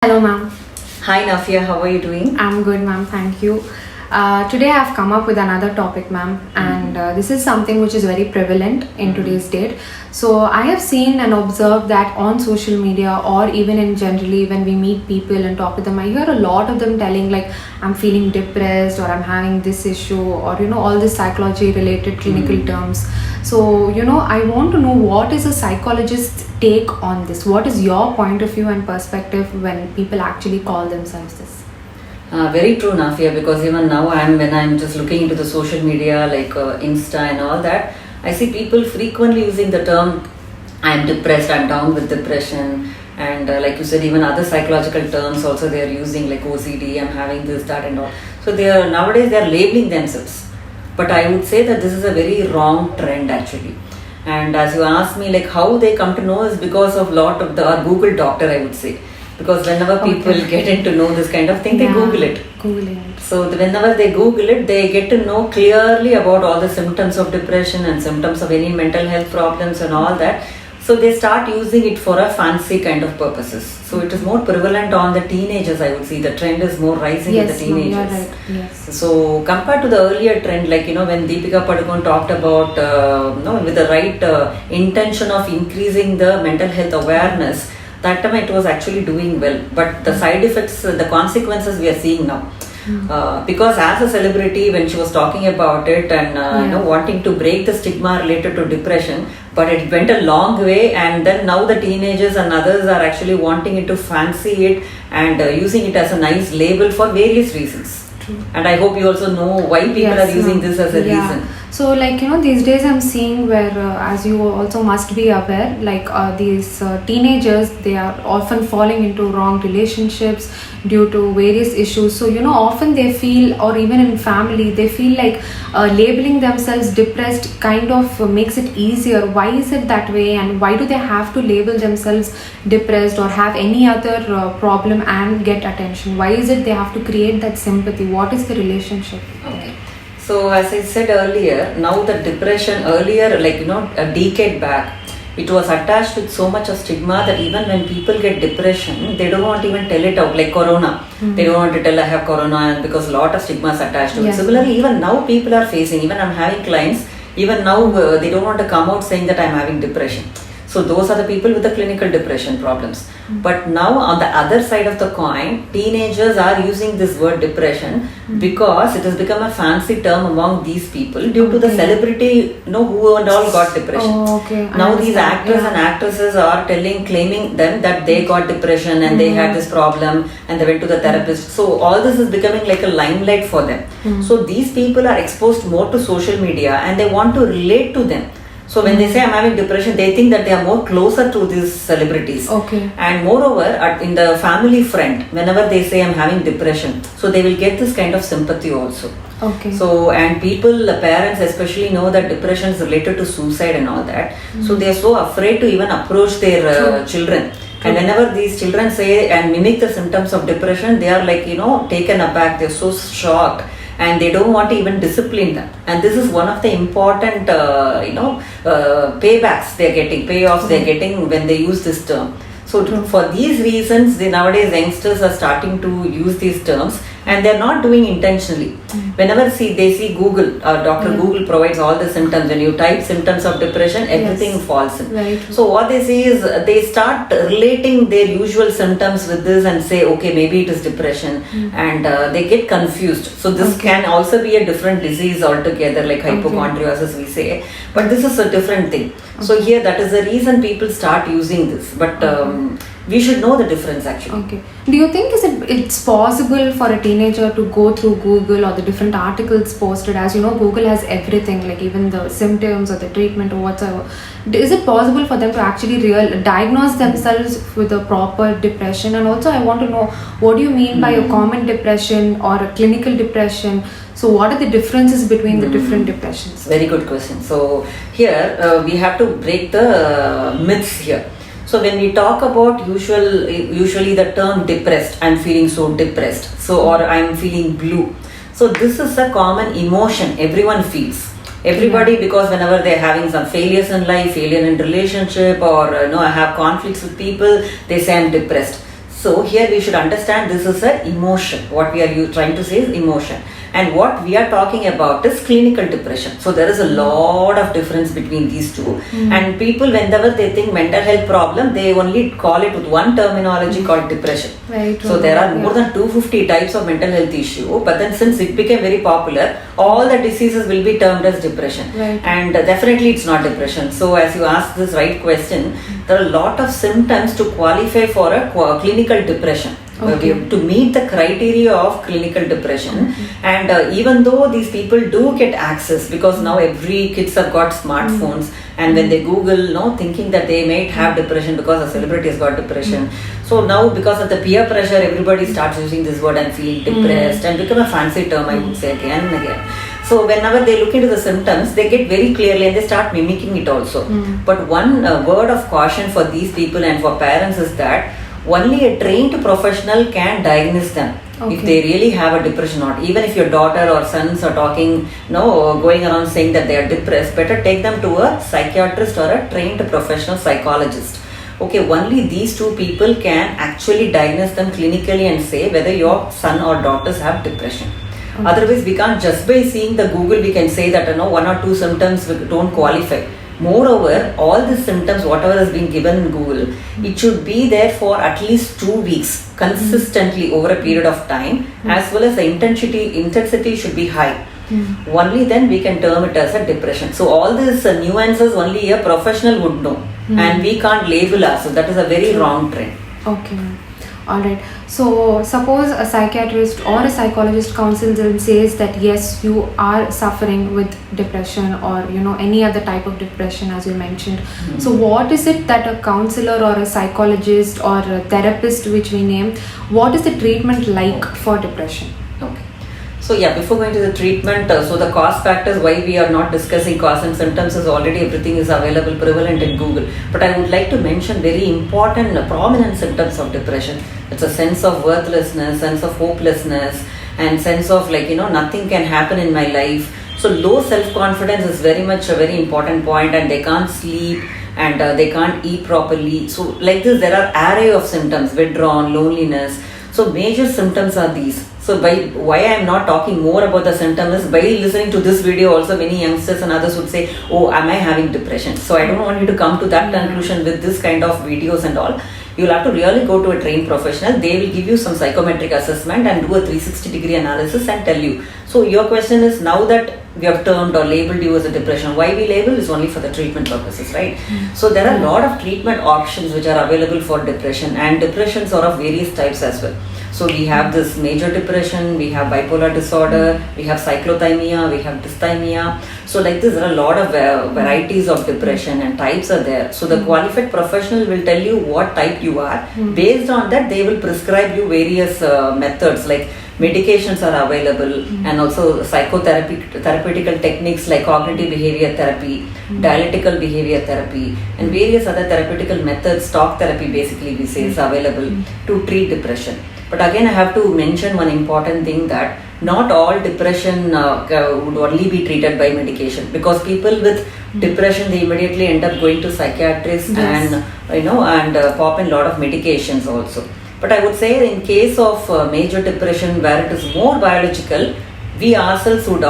Hello, ma'am. Hi Nafia, how are you doing? I'm good, ma'am. Thank you. Today, I've come up with another topic, ma'am, and this is something which is very prevalent in today's date. So, I have seen and observed that on social media, or even in generally when we meet people and talk to them, I hear a lot of them telling like, "I'm feeling depressed," or "I'm having this issue," or all this psychology-related clinical terms. So, I want to know what is a psychologist's take on this. What is your point of view and perspective when people actually call themselves this? Very true, Nafia, because even now when I'm just looking into the social media like Insta and all that, I see people frequently using the term I'm depressed, I'm down with depression, and like you said, even other psychological terms also they are using like OCD, I'm having this, that, and all. So nowadays they are labeling themselves, but I would say that this is a very wrong trend actually. And as you asked me, like how they come to know is because of lot of the our Google doctor, I would say, because whenever people get into know this kind of thing, they Google it. Googling it. So whenever they Google it, they get to know clearly about all the symptoms of depression and symptoms of any mental health problems and all that. So they start using it for a fancy kind of purposes. So it is more prevalent on the teenagers, I would say. The trend is more rising with the teenagers. You're right. Yes. So compared to the earlier trend, like when Deepika Padukone talked about with the right intention of increasing the mental health awareness, that time it was actually doing well. But the side effects, the consequences we are seeing now. Because as a celebrity, when she was talking about it and wanting to break the stigma related to depression, but it went a long way, and then now the teenagers and others are actually wanting it to fancy it and using it as a nice label for various reasons. True. And I hope you also know why people are using this as a reason. So these days I'm seeing where as you also must be aware, like these teenagers, they are often falling into wrong relationships due to various issues. So often they feel, or even in family they feel like labeling themselves depressed kind of makes it easier. Why is it that way, and why do they have to label themselves depressed or have any other problem and get attention? Why is it they have to create that sympathy? What is the relationship? Okay. So as I said earlier, now the depression earlier, a decade back, it was attached with so much of stigma that even when people get depression, they don't want to even tell it out, like corona. They don't want to tell I have corona because a lot of stigma is attached to it. Similarly, even now people are facing, even I'm having clients, even now they don't want to come out saying that I'm having depression. So those are the people with the clinical depression problems. But now on the other side of the coin, teenagers are using this word depression because it has become a fancy term among these people due to the celebrity, who and all got depression. Now these actors and actresses are claiming them that they got depression and they had this problem and they went to the therapist. So all this is becoming like a limelight for them. So these people are exposed more to social media and they want to relate to them. So when they say I'm having depression, they think that they are more closer to these celebrities. And moreover, in the family front, whenever they say I'm having depression, so they will get this kind of sympathy also. So, and parents especially know that depression is related to suicide and all that. So they are so afraid to even approach their children. And whenever these children say and mimic the symptoms of depression, they are like, taken aback, they're so shocked. And they don't want to even discipline them. And this is one of the important, paybacks they're getting, payoffs they're getting when they use this term. So for these reasons, nowadays youngsters are starting to use these terms and they're not doing intentionally. Whenever they see Google, Dr. Google provides all the symptoms. When you type symptoms of depression, everything falls in. So what they see is they start relating their usual symptoms with this and say, okay, maybe it is depression, and they get confused. So this can also be a different disease altogether, like hypochondriasis we say, but this is a different thing. So here that is the reason people start using this, but we should know the difference actually. Do you think it's possible for a teenager to go through Google or the different articles posted? As you know, Google has everything, like even the symptoms or the treatment or whatsoever. Is it possible for them to actually diagnose themselves with a proper depression? And also I want to know, what do you mean by a common depression or a clinical depression? So what are the differences between the different depressions? Very good question. So here we have to break the myths here. So when we talk about usually the term depressed, I'm feeling so depressed, or I'm feeling blue. So this is a common emotion everyone feels. Everybody, because whenever they're having some failures in life, failure in relationship, or I have conflicts with people, they say I'm depressed. So here we should understand this is an emotion. What we are trying to say is emotion. And what we are talking about is clinical depression. So there is a lot of difference between these two. And people, whenever they think mental health problem, they only call it with one terminology called depression. Very true. So there are more than 250 types of mental health issue. But then since it became very popular, all the diseases will be termed as depression. Right. And definitely it's not depression. So as you asked this right question, there are a lot of symptoms to qualify for a clinical depression. Okay. To meet the criteria of clinical depression. And even though these people do get access, because now every kids have got smartphones, and when they Google, thinking that they might have depression because a celebrity has got depression. So now because of the peer pressure, everybody starts using this word and feel depressed and become a fancy term, I would say, again and again. So whenever they look into the symptoms, they get very clearly and they start mimicking it also. But one word of caution for these people and for parents is that only a trained professional can diagnose them. Okay. If they really have a depression or not. Even if your daughter or sons are talking, going around saying that they are depressed, better take them to a psychiatrist or a trained professional psychologist. Okay, only these two people can actually diagnose them clinically and say whether your son or daughters have depression. Okay. Otherwise, we can't just by seeing the Google, we can say that one or two symptoms don't qualify. Moreover, all the symptoms, whatever has been given in Google, it should be there for at least 2 weeks consistently over a period of time, as well as the intensity should be high. Only then we can term it as a depression. So all these nuances only a professional would know, and we can't label us. So that is a very wrong trend. Okay, ma'am. All right. So suppose a psychiatrist or a psychologist counsels and says that yes, you are suffering with depression or any other type of depression as you mentioned. So what is it that a counselor or a psychologist or a therapist, which we name, what is the treatment like for depression? Okay. So yeah, before going to the treatment, so the cause factors, why we are not discussing cause and symptoms is already everything is available, prevalent in Google. But I would like to mention very important, prominent symptoms of depression. It's a sense of worthlessness, sense of hopelessness, and sense of nothing can happen in my life. So low self-confidence is very much a very important point, and they can't sleep and they can't eat properly. So like this, there are array of symptoms, withdrawn, loneliness. So major symptoms are these. So why I am not talking more about the symptoms is by listening to this video also many youngsters and others would say, oh, am I having depression? So I don't want you to come to that conclusion with this kind of videos and all. You'll have to really go to a trained professional. They will give you some psychometric assessment and do a 360-degree analysis and tell you. So your question is, now that we have termed or labeled you as a depression, why we label is only for the treatment purposes, right? So there are a lot of treatment options which are available for depression, and depressions are of various types as well. So we have this major depression, we have bipolar disorder, we have cyclothymia, we have dysthymia. So like this, there are a lot of varieties of depression and types are there. So the qualified professional will tell you what type you are. Based on that, they will prescribe you various methods like medications are available, and also therapeutical techniques like cognitive behavior therapy, dialectical behavior therapy, and various other therapeutical methods, talk therapy basically we say is available to treat depression. But again, I have to mention one important thing, that not all depression would only be treated by medication, because people with depression, they immediately end up going to psychiatrists and pop in a lot of medications also. But I would say in case of major depression where it is more biological, we ourselves would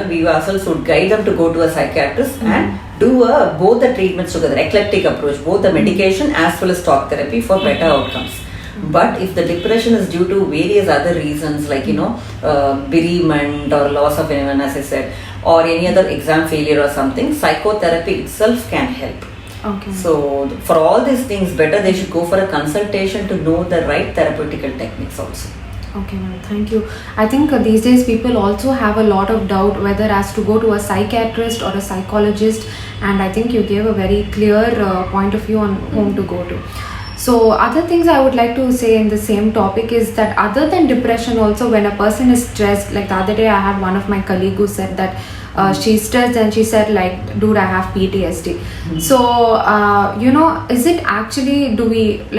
we ourselves would guide them to go to a psychiatrist and do both the treatments together, eclectic approach, both the medication as well as talk therapy for better outcomes. But if the depression is due to various other reasons like bereavement or loss of anyone, as I said, or any other exam failure or something, psychotherapy itself can help. Okay. So for all these things, better they should go for a consultation to know the right therapeutical techniques also. Okay, ma'am. Thank you. I think these days people also have a lot of doubt whether as to go to a psychiatrist or a psychologist, and I think you gave a very clear point of view on whom to go to. So other things I would like to say in the same topic is that other than depression also, when a person is stressed, like the other day I had one of my colleague who said that she's stressed and she said like, dude, I have PTSD. So is it actually,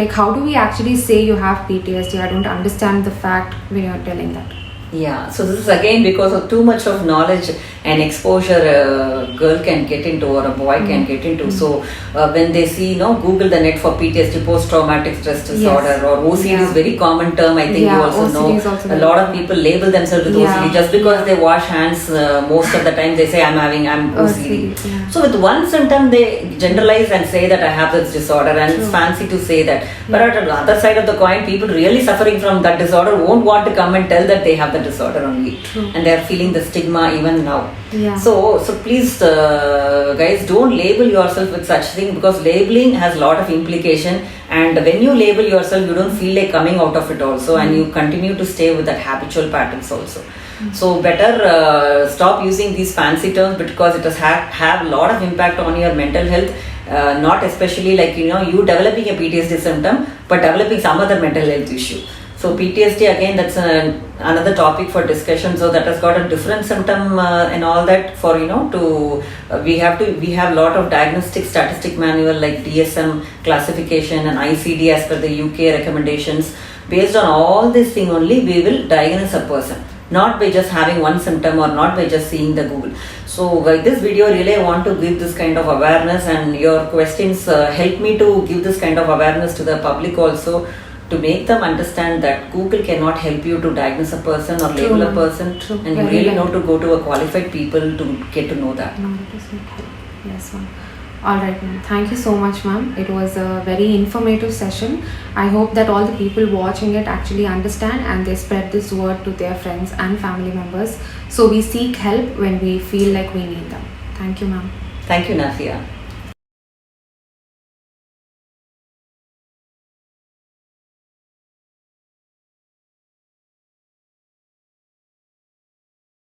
how do we actually say you have PTSD? I don't understand the fact when you're telling that. Yeah, so this is again because of too much of knowledge and exposure a girl can get into or a boy can get into. So when they see, Google the net for PTSD, post-traumatic stress disorder, or OCD is very common term. I think you also OCD know. is also A very lot of common. people label themselves with OCD just because they wash hands. Most of the time they say I'm OCD. yeah. So with one symptom they generalize and say that I have this disorder, and it's fancy to say that. But at the other side of the coin, people really suffering from that disorder won't want to come and tell that they have the disorder only. True. And they are feeling the stigma even now. Yeah. So please guys, don't label yourself with such thing, because labeling has a lot of implication, and when you label yourself you don't feel like coming out of it also, and you continue to stay with that habitual patterns also. So better stop using these fancy terms, because it does have a lot of impact on your mental health. Not especially like you developing a PTSD symptom but developing some other mental health issue. So PTSD again, that's another topic for discussion. So that has got a different symptom and all that. For we have a lot of diagnostic statistic manual like DSM classification and ICD as per the UK recommendations. Based on all this thing only, we will diagnose a person, not by just having one symptom or not by just seeing the Google. So by this video really I want to give this kind of awareness, and your questions help me to give this kind of awareness to the public also, to make them understand that Google cannot help you to diagnose a person or label a person. True. And you Very really well. know to go to a qualified people to get to know that. No, it doesn't help. Yes, ma'am. Alright, ma'am. Thank you so much, ma'am. It was a very informative session. I hope that all the people watching it actually understand and they spread this word to their friends and family members. So we seek help when we feel like we need them. Thank you, ma'am. Thank you, Nafia.